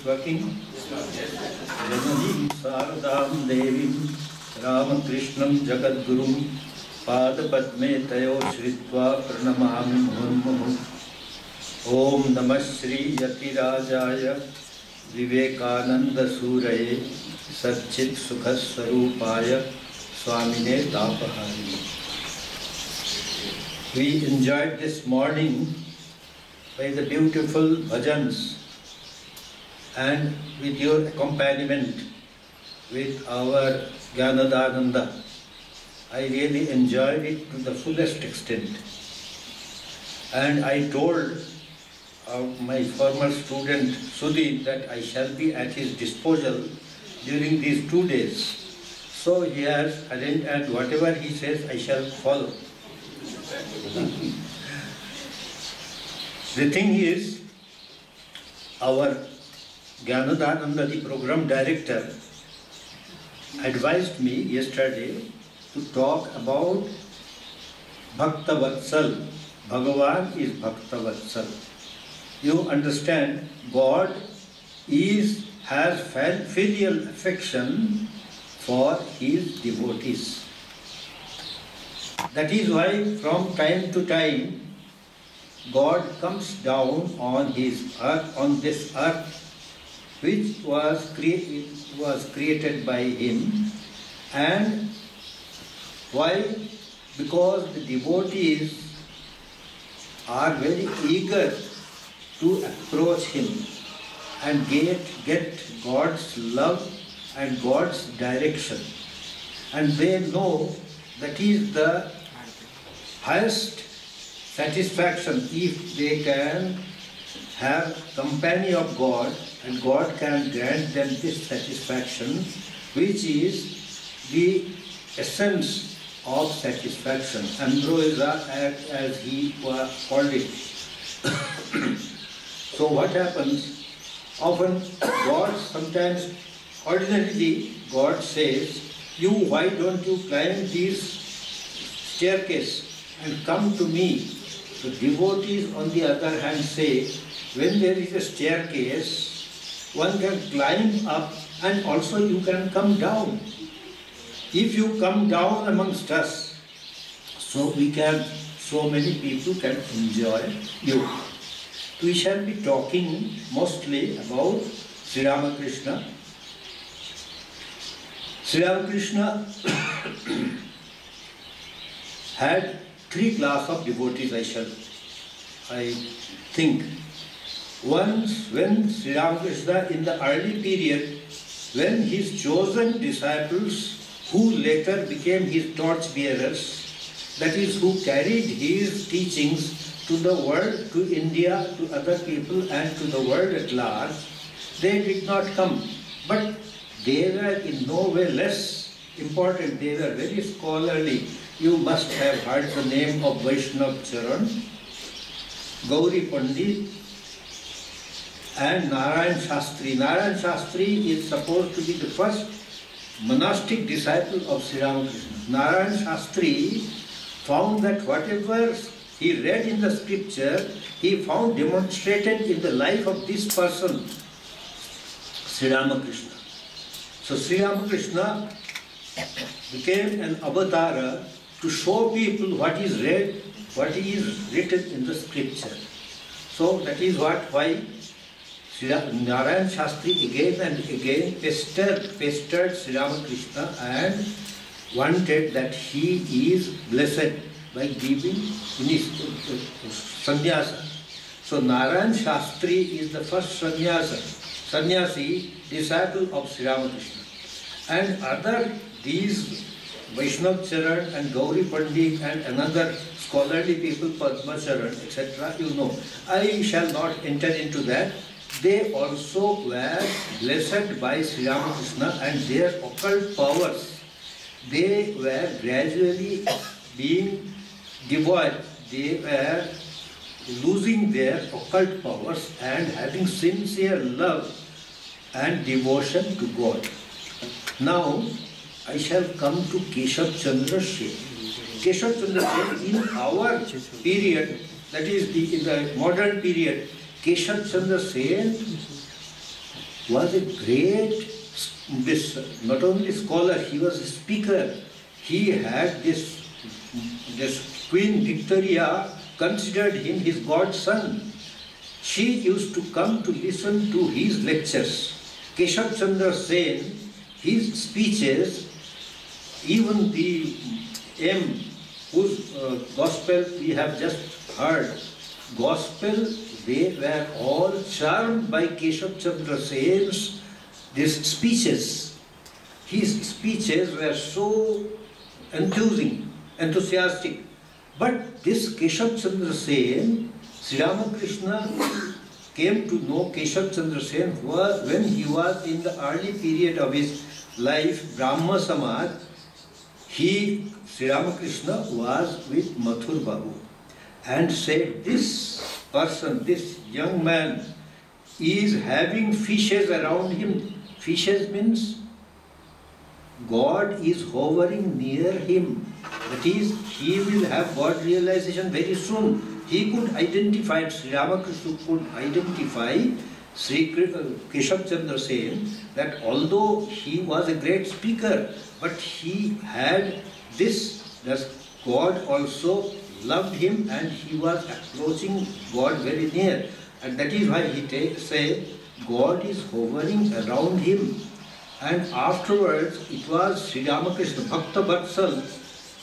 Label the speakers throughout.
Speaker 1: working? Janani Saradam Devim Ramakrishnam Jagadgurum Padapadme Tayo Shritva Pranamami Murmuhu Om Namah Shri Yatirajaya Vivekananda Suraye Satchit Sukhaswarupaya Swamine Tapahari. We enjoyed this morning by the beautiful bhajans and with your accompaniment with our Jnanadananda. I really enjoyed it to the fullest extent. And I told my former student Sudhi that I shall be at his disposal during these 2 days. So he has arranged, and whatever he says I shall follow. The thing is, our Jnanadananda, the program director, advised me yesterday to talk about Bhakta Vatsala. Bhagavan is Bhakta Vatsala. You understand, God has filial affection for his devotees. That is why from time to time God comes down on this earth, which was created by him. And why? Because the devotees are very eager to approach him and get God's love and God's direction. And they know that is the highest satisfaction if they can have company of God, and God can grant them this satisfaction, which is the essence of satisfaction. Ambrosia, as he called it. So what happens? Often God sometimes, ordinarily God says, you, why don't you climb this staircase and come to me? The devotees on the other hand say, when there is a staircase, one can climb up and also you can come down. If you come down amongst us, so many people can enjoy you. We shall be talking mostly about Sri Ramakrishna. Sri Ramakrishna had 3 classes of devotees, I think. Once, when Sri Ramakrishna, in the early period, when his chosen disciples, who later became his torch-bearers, that is, who carried his teachings to the world, to India, to other people and to the world at large, they did not come. But they were in no way less important. They were very scholarly. You must have heard the name of Vaishnav Charan, Gauri Pandit and Narayan Shastri. Narayan Shastri is supposed to be the first monastic disciple of Sri Ramakrishna. Narayan Shastri found that whatever he read in the scripture, he found demonstrated in the life of this person, Sri Ramakrishna. So Sri Ramakrishna became an avatara to show people what is read, what is written in the scripture. So that is why Narayan Shastri again and again pestered Sri Ramakrishna and wanted that he is blessed by giving sannyasa. So Narayan Shastri is the first sannyasi, disciple of Sri Ramakrishna. And these Vaishnav Charan and Gauri Pandit and another scholarly people, Padma Charan, etc., you know. I shall not enter into that. They also were blessed by Sri Ramakrishna, and their occult powers, they were gradually being devoid. They were losing their occult powers and having sincere love and devotion to God. Now, I shall come to Keshav Chandra Sen. Keshav Chandra Sen, in our period, that is in the modern period, Keshav Chandra Sen was a great, not only scholar, he was a speaker. He had this Queen Victoria considered him his godson. She used to come to listen to his lectures. Keshav Chandra Sen, his speeches, even the M, whose gospel we have just heard, gospel, they were all charmed by Keshav Chandra Sen's these speeches. His speeches were so enthusiastic. But this Keshav Chandra Sen, Sri Ramakrishna came to know Keshav Chandra Sen when he was in the early period of his life, Brahma Samaj. Sri Ramakrishna was with Mathur Babu and said, this person, this young man is having fishes around him. Fishes means God is hovering near him. That is, he will have God realization very soon. He could identify, Sri Ramakrishna could identify Sri Keshav Chandra Sen, that although he was a great speaker, but he had this, that God also loved him and he was approaching God very near. And that is why he said, God is hovering around him. And afterwards, it was Sri Ramakrishna, Bhakta Vatsala,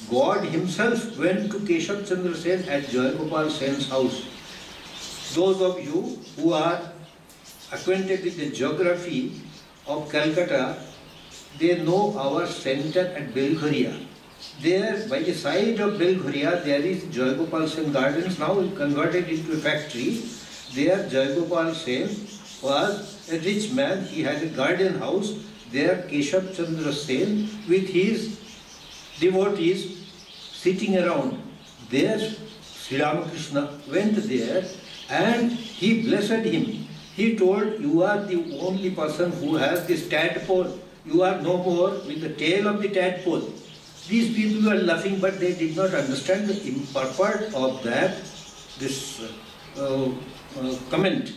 Speaker 1: God himself went to Keshav Chandra Sen at Jayagopal Sen's house. Those of you who are acquainted with the geography of Calcutta, they know our center at Belgharia. There, by the side of Belgharia, there is Jayagopal Sen Gardens, now converted into a factory. There, Jayagopal Sen was a rich man. He had a garden house. There, Keshav Chandra Sen with his devotees sitting around. There, Sri Ramakrishna went there and he blessed him. He told, you are the only person who has this tadpole. You are no more with the tail of the tadpole. These people were laughing, but they did not understand the impurport of this comment.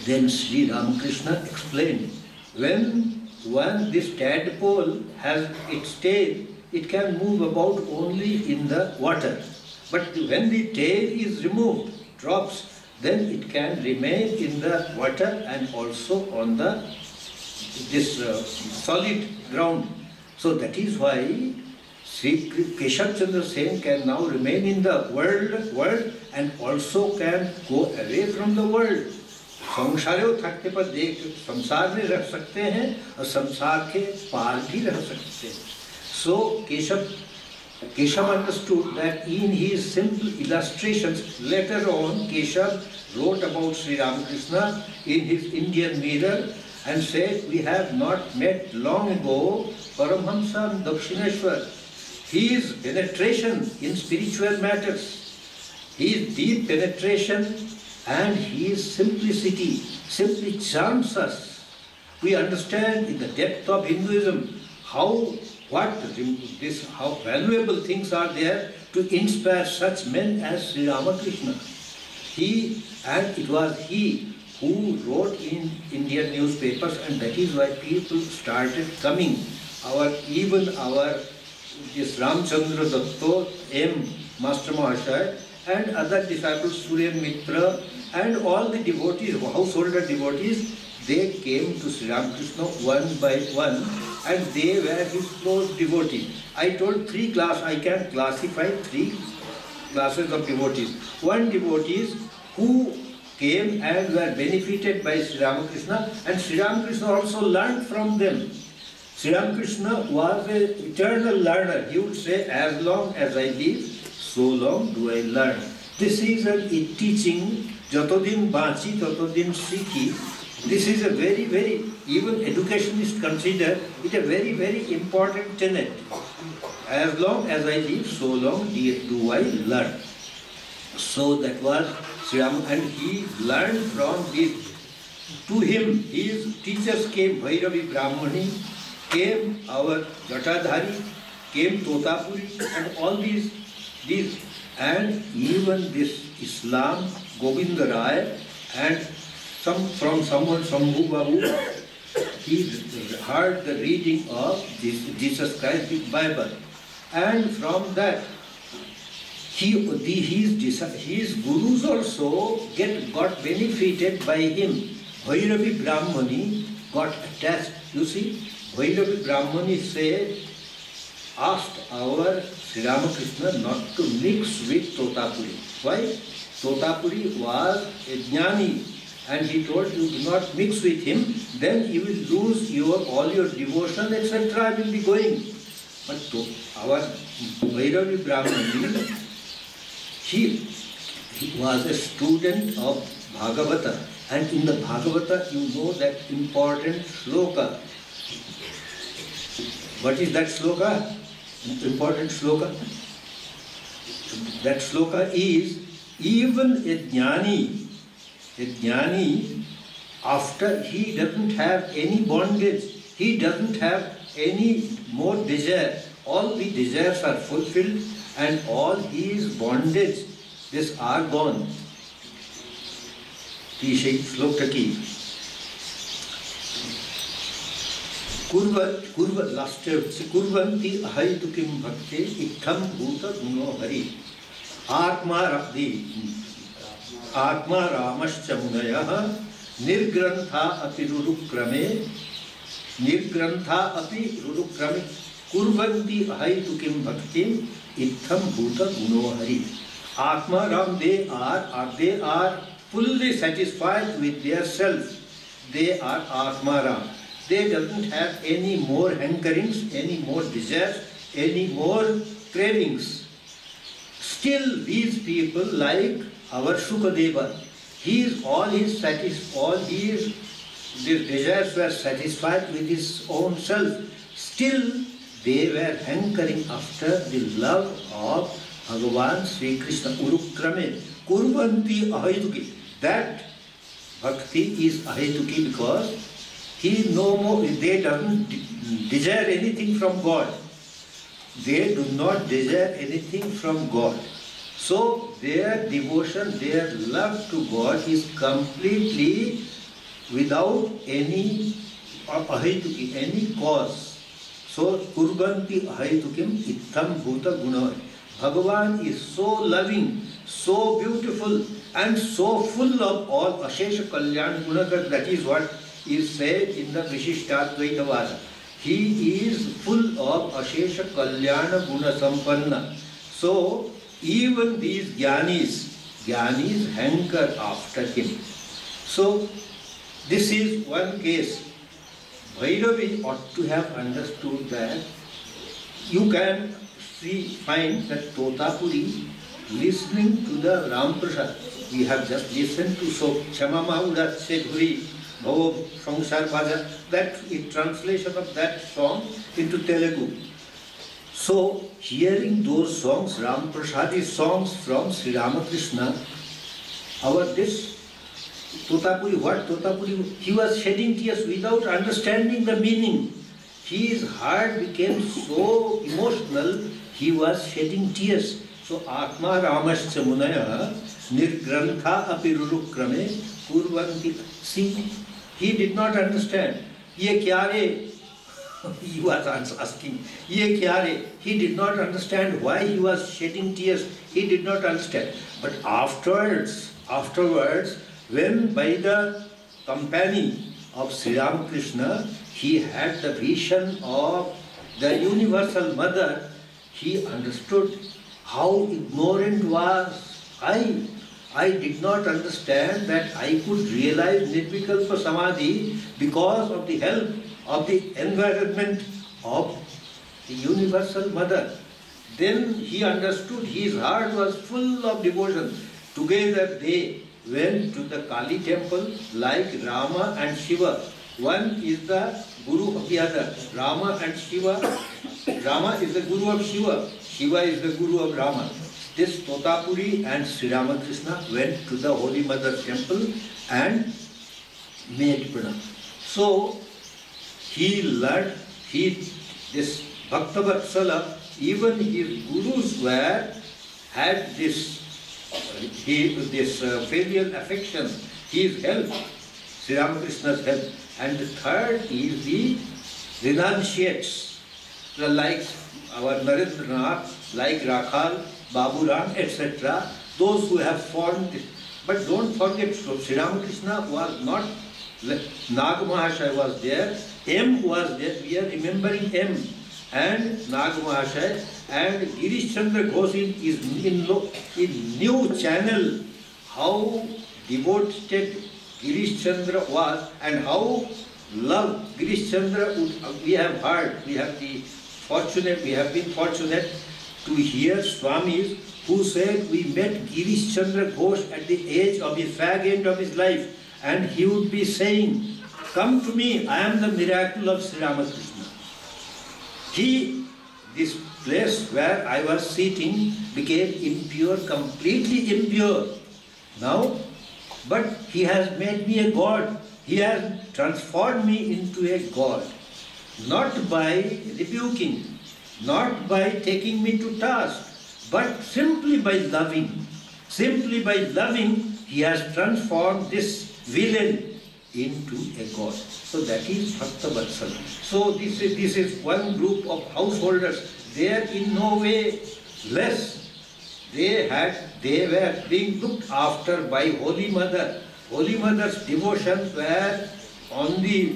Speaker 1: Then Sri Ramakrishna explained, when this tadpole has its tail, it can move about only in the water. But when the tail is removed, drops, then it can remain in the water and also on this solid ground. So that is why Sri Keshav Chandra Sen can now remain in the world and also can go away from the world. संसारेও थकते पर देख संसार में रह सकते हैं और संसार के पार भी रह सकते हैं. So Keshav understood that in his simple illustrations. Later on, Keshav wrote about Sri Ramakrishna in his Indian Mirror and said, we have not met long ago Paramhamsa Dakshineshwar. His penetration in spiritual matters, his deep penetration and his simplicity simply charms us. We understand in the depth of Hinduism how valuable things are there to inspire such men as Sri Ramakrishna. It was he who wrote in Indian newspapers, and that is why people started coming. This Ramchandra Datta, M. Master Mahashaya, and other disciples, Suryan Mitra, and all the devotees, householder devotees, they came to Sri Ramakrishna one by one, and they were his close devotees. I told I can classify 3 classes of devotees. One, devotees who came and were benefited by Sri Ramakrishna, and Sri Ramakrishna also learned from them. Sri Ramakrishna was an eternal learner. He would say, as long as I live, so long do I learn. This is a teaching, Jatodin Bachi, Jatodin Sikhi. This is a very, very, even educationists consider it a very, very important tenet. As long as I live, so long do I learn. So that was Sri Ram, and he learned from this. To him, his teachers came, Bhairavi Brahmani, came our Gatadhari, came Totapuri, and all these, and even this Islam, Govinda Rai, and from someone, Shambhu Babu, he heard the reading of Jesus Christ, the Bible, and from that, his gurus also got benefited by him. Bhairavi Brahmani got attached. You see, Bhairavi Brahmani asked our Sri Ramakrishna not to mix with Totapuri. Why? Totapuri was a jnani, and he told, you do not mix with him, then you will lose all your devotion, etc. I will be going. But our Bhairavi Brahmani, he was a student of Bhagavata, and in the Bhagavata you know that important shloka. What is that shloka? Important shloka. That shloka is, even a jnani, after he doesn't have any bondage, he doesn't have any more desire, all the desires are fulfilled and all his bondage, these are gone. Shloka ki. Kurvanti ahaytukim bhakte ikham bhuta guno hari. Atma ramascha munayah nirgrantha api rurukrame kurvanti ahaytukim bhakte ikham bhuta guno hari. Atma Ram, they are fully satisfied with their self. They are Atma Ram. They doesn't have any more hankerings, any more desires, any more cravings. Still, these people, like our Shukadeva, all his desires were satisfied with his own self. Still, they were hankering after the love of Bhagavan Sri Krishna. Urukrame, kurvanti ahaytuki. That bhakti is ahaytuki because they don't desire anything from God. They do not desire anything from God. So their devotion, their love to God is completely without any ahaytuki, any cause. So kurvanti ahaytukim itham bhuta guna. Bhagavan is so loving, so beautiful, and so full of all Ashesha Kalyan Guna, that is what is said in the Vishishtatvaita Vada. He is full of Ashesha Kalyana Guna Sampanna. So even these Jnanis hanker after him. So this is one case. Bhairavi ought to have understood that you can find that Totapuri listening to the Ramprasad. We have just listened to Kshama Udat Sedhuri Bhavo Sangsar Bhaja, that is translation of that song into Telugu. So, hearing those songs, Ramprasadi songs from Sri Ramakrishna, Totapuri, he was shedding tears without understanding the meaning. His heart became so emotional, he was shedding tears. So, Atma Ramascha Munaya Nirgrantha Apirurukrame Kurvanti. See, he did not understand. Ye kya re? He was asking. Ye kya re? He did not understand why he was shedding tears. He did not understand. But afterwards, when by the company of Sri Ramakrishna, he had the vision of the Universal Mother, he understood how ignorant was I. I did not understand that I could realize Nirvikalpa Samadhi because of the help of the environment of the Universal Mother. Then he understood, his heart was full of devotion. Together they went to the Kali temple like Rama and Shiva. One is the Guru of the other. Rama and Shiva. Rama is the Guru of Shiva. Shiva is the Guru of Rama. This Totapuri and Sri Ramakrishna went to the Holy Mother temple and made pranam. So he learned, this Bhakta Vatsala, even his gurus had this filial affection, his help. Sri Ramakrishna's help. And the third is the renunciates, like our Narendranath, like Rakhal, Baburam, etc. Those who have formed it. But don't forget, so Sri Ramakrishna was not, Nag Mahashaya was there, M was there, we are remembering M, and Nag Mahashaya, and Girish Chandra Ghosh is in new channel, how devoted Girish Chandra was, and how love Girish Chandra we have heard, we have been fortunate to hear Swamis who said we met Girish Chandra Ghosh at the age of the fag end of his life, and he would be saying, "Come to me, I am the miracle of Sri Ramakrishna." This place where I was sitting became impure, completely impure. Now, but he has made me a god. He has transformed me into a god. Not by rebuking, not by taking me to task, but simply by loving. Simply by loving, he has transformed this villain into a god. So that is Bhakta Vatsala. So this is one group of householders. They are in no way less. They were being looked after by Holy Mother. Holy Mother's devotions were on the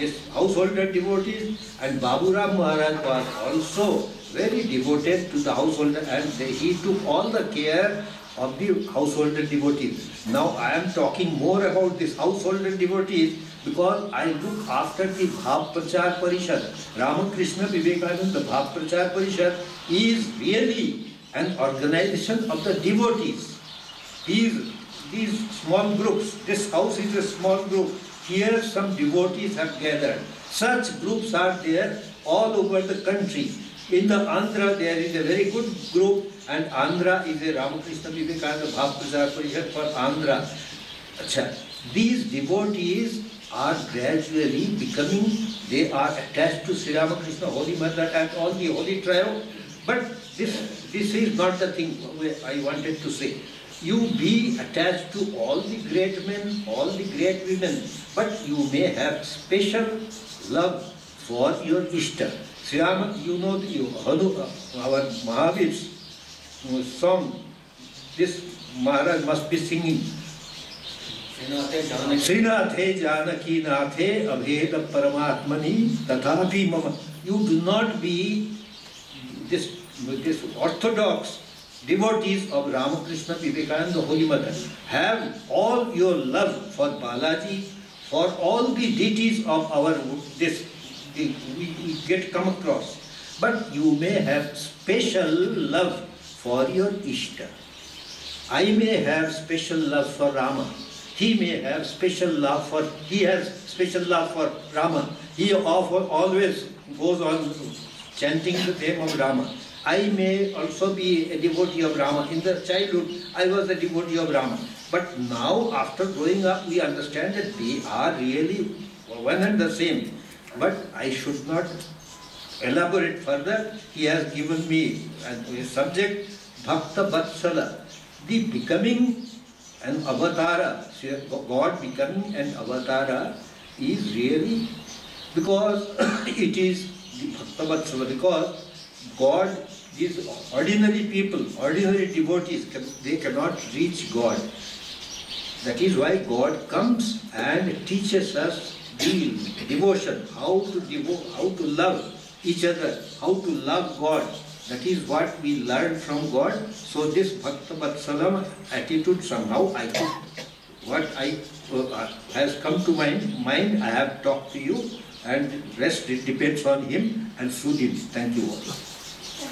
Speaker 1: this householder devotees, and Baburam Maharaj was also very devoted to the householder, and he took all the care of the householder devotees. Now I am talking more about this householder devotees because I look after the Bhav Prachar Parishad. Ramakrishna Vivekananda Bhav Prachar Parishad is really an organization of the devotees. These small groups, this house is a small group. Here some devotees have gathered. Such groups are there all over the country. In the Andhra there is a very good group, and Andhra is a Ramakrishna Vivekananda Bhav Prachar Parishad for Andhra. Achha. These devotees are gradually becoming, they are attached to Sri Ramakrishna, Holy Mother and all the holy trio. But this is not the thing I wanted to say. You be attached to all the great men, all the great women, but you may have special love for your Ishta. Sri Rama, you know our Mahavir's song, this Maharaj must be singing. Srinathe Janaki Nathe Abheda Paramatmani Tathapi Mama. You do not be this orthodox devotees of Ramakrishna Vivekananda Holy Mother. Have all your love for Balaji, for all the deities of our we get come across. But you may have special love for your Ishta. I may have special love for Rama. He may have special love for, he has special love for Rama. He always goes on chanting the name of Rama. I may also be a devotee of Rama. In the childhood, I was a devotee of Rama. But now, after growing up, we understand that they are really one and the same. But I should not elaborate further. He has given me a subject, Bhakta Vatsala, the becoming an avatara. God becoming an avatara is really because it is the Bhakta Vatsala, because God, these ordinary people, ordinary devotees, they cannot reach God. That is why God comes and teaches us the devotion, how to love each other, how to love God. That is what we learn from God. So this Bhakta Vatsala attitude somehow has come to my mind. I have talked to you, and rest it depends on him and through him. Thank you all.